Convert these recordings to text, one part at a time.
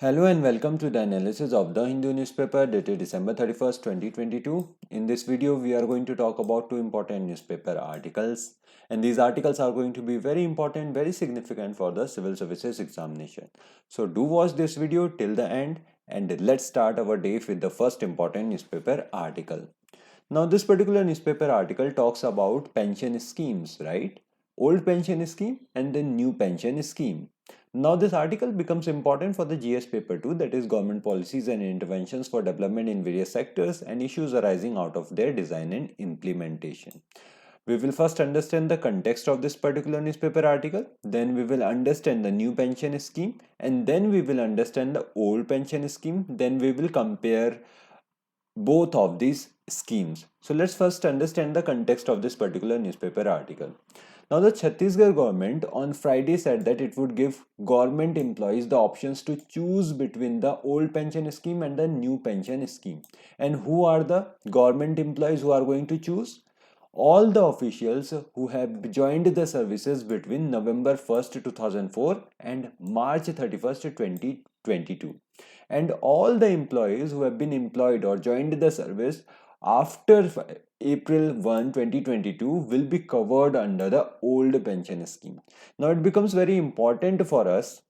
Hello and welcome to the analysis of the Hindu newspaper dated December 31st, 2022. In this video, we are going to talk about two important newspaper articles. And these articles are going to be very important, very significant for the civil services examination. So do watch this video till the end and let's start our day with the first important newspaper article. Now, this particular newspaper article talks about pension schemes, right? Old pension scheme and the new pension scheme. Now, this article becomes important for the GS paper 2, that is government policies and interventions for development in various sectors and issues arising out of their design and implementation. We will first understand the context of this particular newspaper article, then we will understand the new pension scheme, and then we will understand the old pension scheme, then we will compare both of these schemes. So let's first understand the context of this particular newspaper article. Now, the Chhattisgarh government on Friday said that it would give government employees the options to choose between the old pension scheme and the new pension scheme. And who are the government employees who are going to choose? All the officials who have joined the services between November 1st, 2004 and March 31st, 2022. And all the employees who have been employed or joined the service after April 1, 2022 will be covered under the old pension scheme. Now it becomes very important for us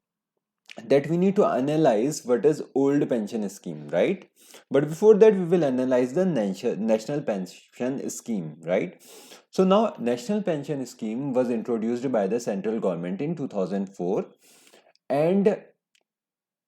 that we need to analyze what is old pension scheme, right? But before that, we will analyze the national pension scheme, right? So now national pension scheme was introduced by the central government in 2004, and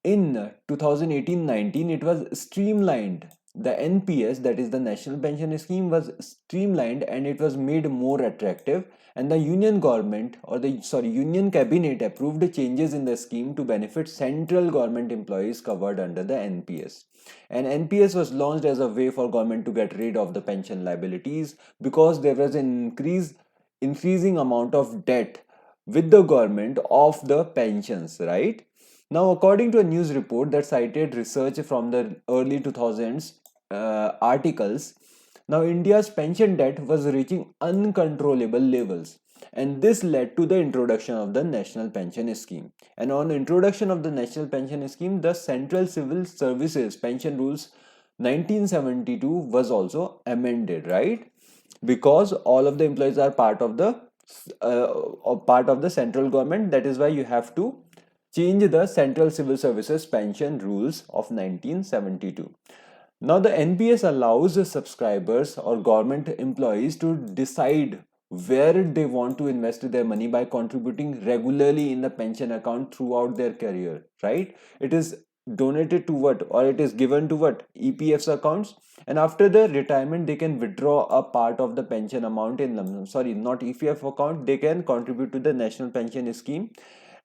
in 2018-19 it was streamlined. The NPS, that is the national pension scheme, was streamlined and it was made more attractive, and the union government or the union cabinet approved changes in the scheme to benefit central government employees covered under the NPS. And NPS was launched as a way for government to get rid of the pension liabilities because there was an increasing amount of debt with the government of the pensions, right? Now, according to a news report that cited research from the early 2000s articles, now India's pension debt was reaching uncontrollable levels, and this led to the introduction of the National Pension Scheme. And on introduction of the National Pension Scheme, the Central Civil Services Pension Rules 1972 was also amended, right? Because all of the employees are part of the central government. That is why you have to change the Central Civil Services Pension Rules of 1972. Now, the NPS allows the subscribers or government employees to decide where they want to invest their money by contributing regularly in the pension account throughout their career, right? It is donated to what, or it is given to what, EPF's accounts, and after the retirement they can withdraw a part of the pension amount in not EPF account, they can contribute to the national pension scheme,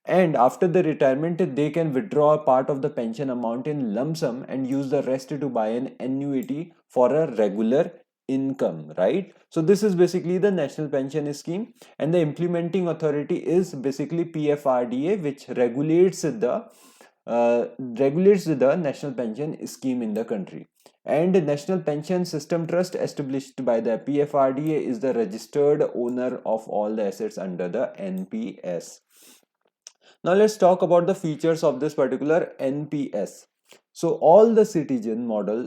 and after the retirement they can withdraw a part of the pension amount in lump sum and use the rest to buy an annuity for a regular income, right? So this is basically the national pension scheme, and the implementing authority is basically PFRDA, which regulates the national pension scheme in the country. And the National Pension System Trust, established by the PFRDA, is the registered owner of all the assets under the NPS. Now let's talk about the features of this particular NPS. So all citizens models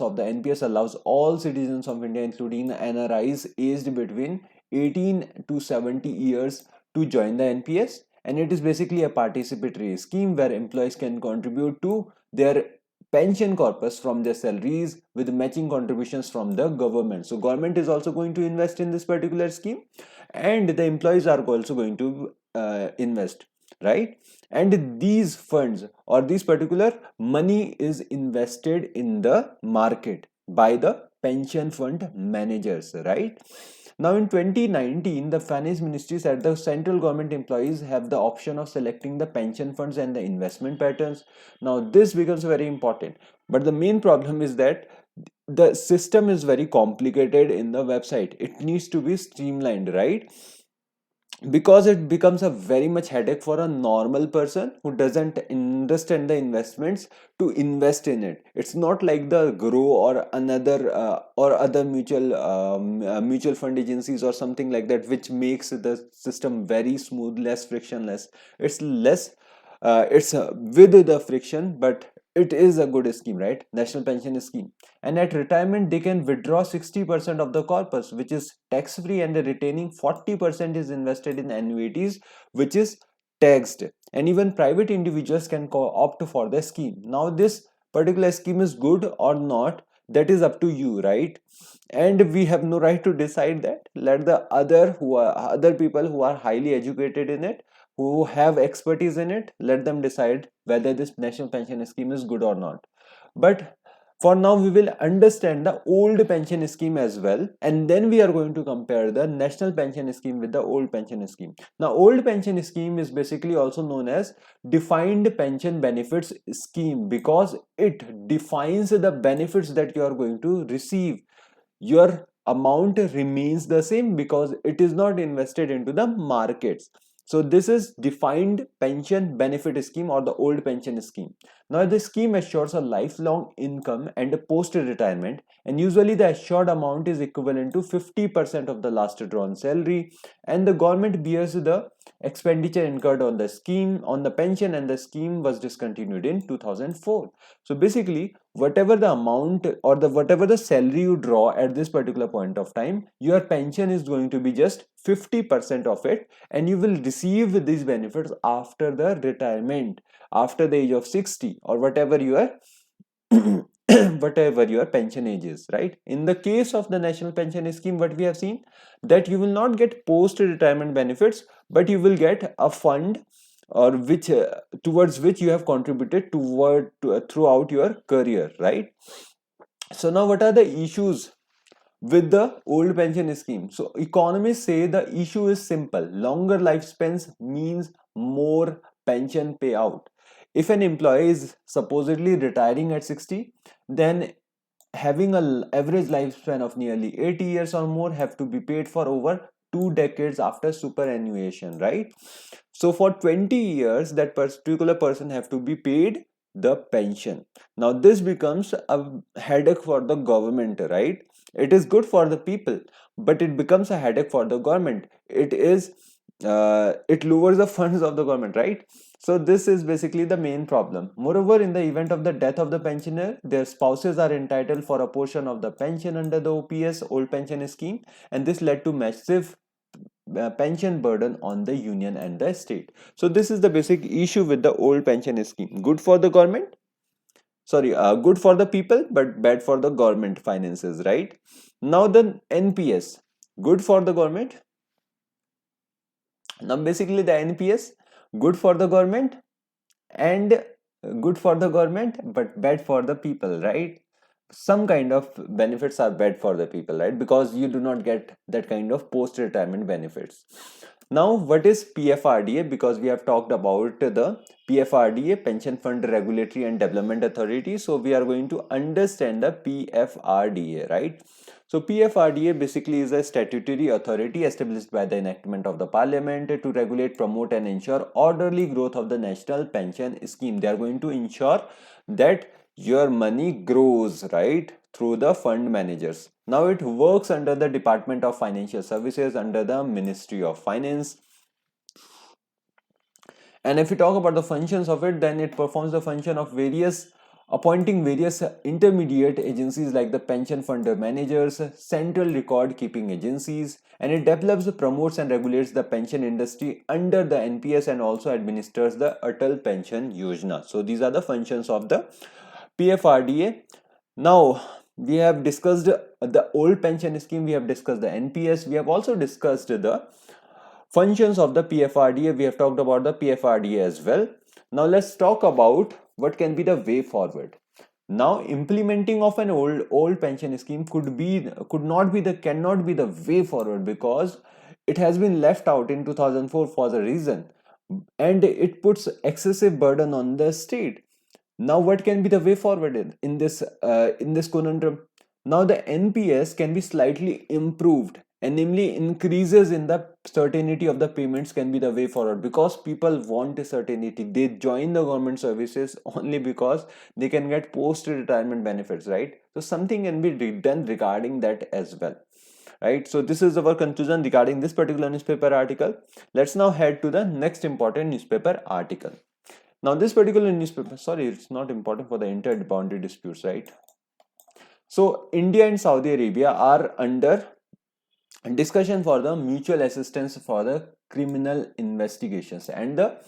of the NPS allows all citizens of India, including NRIs aged between 18 to 70 years, to join the NPS. And it is basically a participatory scheme where employees can contribute to their pension corpus from their salaries with matching contributions from the government. So government is also going to invest in this particular scheme, and the employees are also going to invest, right? And these funds or this particular money is invested in the market by the pension fund managers, right? Now in 2019, the finance ministry said the central government employees have the option of selecting the pension funds and the investment patterns. Now this becomes very important, but the main problem is that the system is very complicated in the website. It needs to be streamlined, right? Because it becomes a very much headache for a normal person who doesn't understand the investments to invest in it. It's not like the grow or another or other mutual fund agencies or something like that, which makes the system very smooth, less frictionless. It's less it's with the friction, but it is a good scheme, right? National pension scheme. And at retirement, they can withdraw 60% of the corpus, which is tax free, and the retaining 40% is invested in annuities, which is taxed. And even private individuals can opt for the scheme. Now, this particular scheme is good or not, that is up to you, right? And we have no right to decide that. Let the other people who are highly educated in it, who have expertise in it, let them decide whether this national pension scheme is good or not. But for now, we will understand the old pension scheme as well, and then we are going to compare the national pension scheme with the old pension scheme. Now, old pension scheme is basically also known as defined pension benefits scheme, because it defines the benefits that you are going to receive. Your amount remains the same because it is not invested into the markets. So this is defined pension benefit scheme, or the old pension scheme. Now the scheme assures a lifelong income and post retirement, and usually the assured amount is equivalent to 50% of the last drawn salary, and the government bears the expenditure incurred on the scheme, on the pension, and the scheme was discontinued in 2004. So basically, whatever the amount or whatever the salary you draw at this particular point of time, your pension is going to be just 50% of it, and you will receive these benefits after the retirement, after the age of 60, or whatever your whatever your pension age is, right? In the case of the national pension scheme, what we have seen, that you will not get post retirement benefits, but you will get a fund, or which towards which you have contributed throughout your career, right? So now, what are the issues with the old pension scheme? So economists say the issue is simple: longer lifespans means more pension payout. If an employee is supposedly retiring at 60, then having an average lifespan of nearly 80 years or more have to be paid for over 2 decades after superannuation, right? So for 20 years, that particular person have to be paid the pension. Now this becomes a headache for the government, right? It is good for the people, but it becomes a headache for the government. It lowers the funds of the government, right? So this is basically the main problem. Moreover, in the event of the death of the pensioner, their spouses are entitled for a portion of the pension under the OPS, old pension scheme, and this led to massive pension burden on the union and the state. So this is the basic issue with the old pension scheme. Good for the government, good for the people, but bad for the government finances, right? Now the NPS, good for the government. Now basically the NPS, good for the government, and good for the government but bad for the people, right? Some kind of benefits are bad for the people, right? Because you do not get that kind of post retirement benefits. Now what is PFRDA? Because we have talked about the PFRDA, Pension Fund Regulatory and Development Authority, so we are going to understand the PFRDA, right? So PFRDA basically is a statutory authority established by the enactment of the parliament to regulate, promote and ensure orderly growth of the national pension scheme. They are going to ensure that your money grows, right, through the fund managers. Now it works under the Department of Financial Services, under the Ministry of Finance. And if we talk about the functions of it, then it performs the function of appointing various intermediate agencies like the pension fund managers, central record keeping agencies, and it develops, promotes and regulates the pension industry under the NPS, and also administers the Atal Pension Yojana. So these are the functions of the PFRDA. Now we have discussed the old pension scheme, we have discussed the NPS, we have also discussed the functions of the PFRDA. We have talked about the PFRDA as well. Now let's talk about what can be the way forward. Now implementing of an old pension scheme cannot be the way forward, because it has been left out in 2004 for the reason, and it puts excessive burden on the state. Now what can be the way forward in this conundrum? Now the NPS can be slightly improved, and namely increases in the certainty of the payments can be the way forward, because people want a certainty. They join the government services only because they can get post retirement benefits, right? So something can be done regarding that as well, right? So this is our conclusion regarding this particular newspaper article. Let's now head to the next important newspaper article. Now this particular newspaper, sorry, it's not important for the inter-boundary disputes, right? So India and Saudi Arabia are under discussion for the mutual assistance for the criminal investigations, and the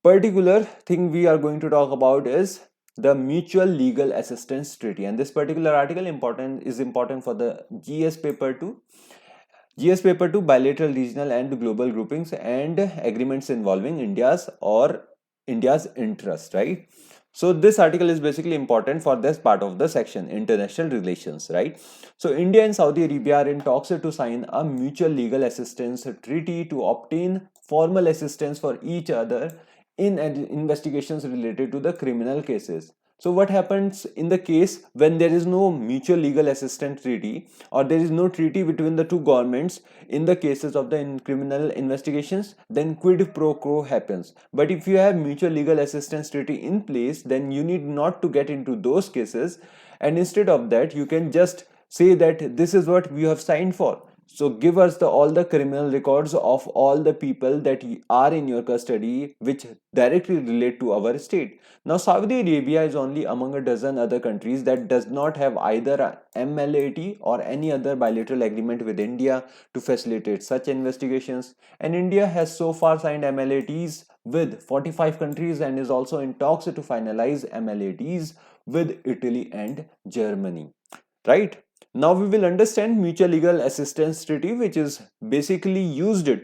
particular thing we are going to talk about is the mutual legal assistance treaty. And this particular article is important for the GS paper 2 bilateral, regional and global groupings and agreements involving India's interest, right? So this article is basically important for this part of the section, international relations, right? So India and Saudi Arabia are in talks to sign a mutual legal assistance treaty to obtain formal assistance for each other in investigations related to the criminal cases. So what happens in the case when there is no mutual legal assistance treaty, or there is no treaty between the two governments in the cases of the criminal investigations? Then quid pro quo happens. But if you have mutual legal assistance treaty in place, then you need not to get into those cases, and instead of that you can just say that this is what we have signed for. So give us all the criminal records of all the people that are in your custody which directly relate to our state. Now Saudi Arabia is only among a dozen other countries that does not have either a MLAT or any other bilateral agreement with India to facilitate such investigations. And India has so far signed MLATs with 45 countries and is also in talks to finalize MLATs with Italy and Germany, right? Now we will understand mutual legal assistance treaty, which is basically used in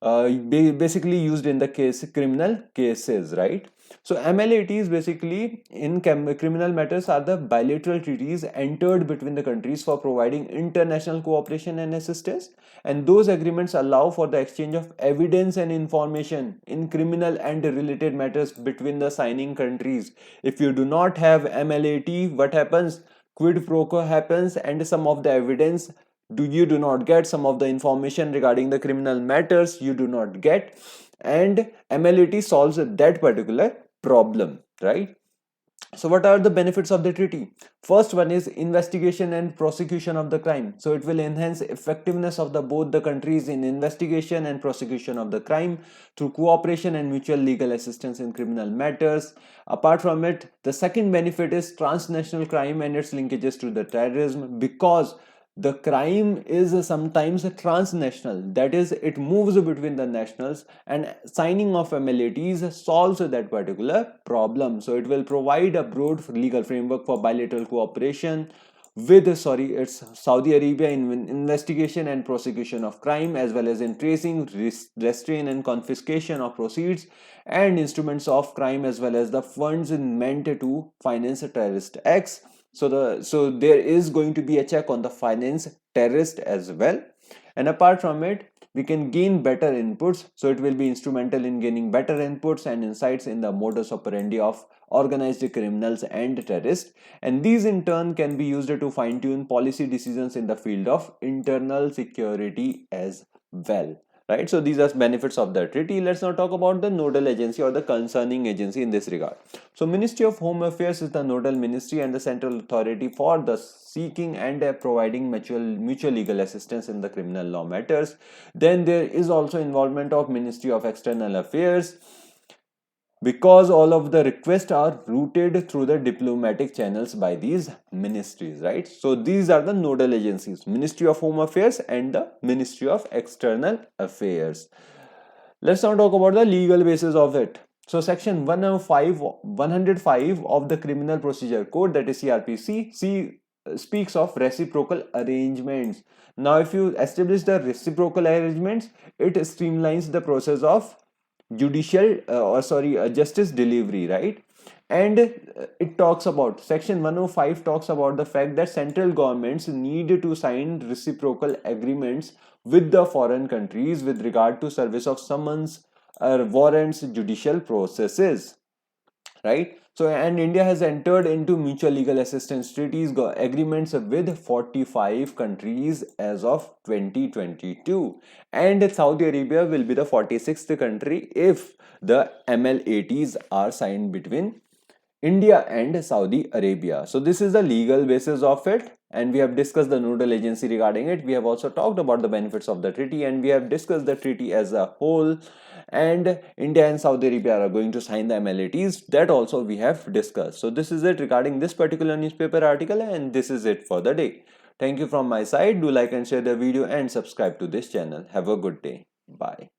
the criminal cases, right? So MLAT is basically in criminal matters are the bilateral treaties entered between the countries for providing international cooperation and assistance, and those agreements allow for the exchange of evidence and information in criminal and related matters between the signing countries. If you do not have MLAT, what happens? Quid pro quo happens, and some of the evidence you do not get, some of the information regarding the criminal matters you do not get, and MLAT solves that particular problem, right? So what are the benefits of the treaty? First one is investigation and prosecution of the crime. So it will enhance effectiveness of both the countries in investigation and prosecution of the crime through cooperation and mutual legal assistance in criminal matters. Apart from it, the second benefit is transnational crime and its linkages to the terrorism, because the crime is sometimes transnational, that is, it moves between the nationals, and signing of MLATs solves that particular problem. So it will provide a broad legal framework for bilateral cooperation with it's Saudi Arabia in investigation and prosecution of crime, as well as in tracing, restraint and confiscation of proceeds and instruments of crime, as well as the funds meant to finance terrorist acts. So there is going to be a check on the finance terrorist as well. And apart from it, we can gain better inputs. So it will be instrumental in gaining better inputs and insights in the modus operandi of organized criminals and terrorists. And these in turn can be used to fine-tune policy decisions in the field of internal security as well. Right, so these are benefits of the treaty. Let's now talk about the nodal agency or the concerning agency in this regard. So Ministry of Home Affairs is the nodal ministry and the central authority for the seeking and providing mutual legal assistance in the criminal law matters. Then there is also involvement of Ministry of External Affairs, because all of the requests are routed through the diplomatic channels by these ministries, right? So these are the nodal agencies: Ministry of Home Affairs and the Ministry of External Affairs. Let's now talk about the legal basis of it. So section 105 of the Criminal Procedure Code, that is CRPC, speaks of reciprocal arrangements. Now if you establish the reciprocal arrangements, it streamlines the process of justice delivery, right? And it talks about, section 105 talks about the fact that central governments need to sign reciprocal agreements with the foreign countries with regard to service of summons or warrants, judicial processes, right? So, and India has entered into mutual legal assistance treaties agreements with 45 countries as of 2022, and Saudi Arabia will be the 46th country if the MLATs are signed between India and Saudi Arabia. So this is the legal basis of it, and we have discussed the nodal agency regarding it. We have also talked about the benefits of the treaty, and we have discussed the treaty as a whole. and India and Saudi Arabia are going to sign the MLATs. That also we have discussed. So this is it regarding this particular newspaper article, and this is it for the day. Thank you from my side. Do like and share the video and subscribe to this channel. Have a good day. Bye.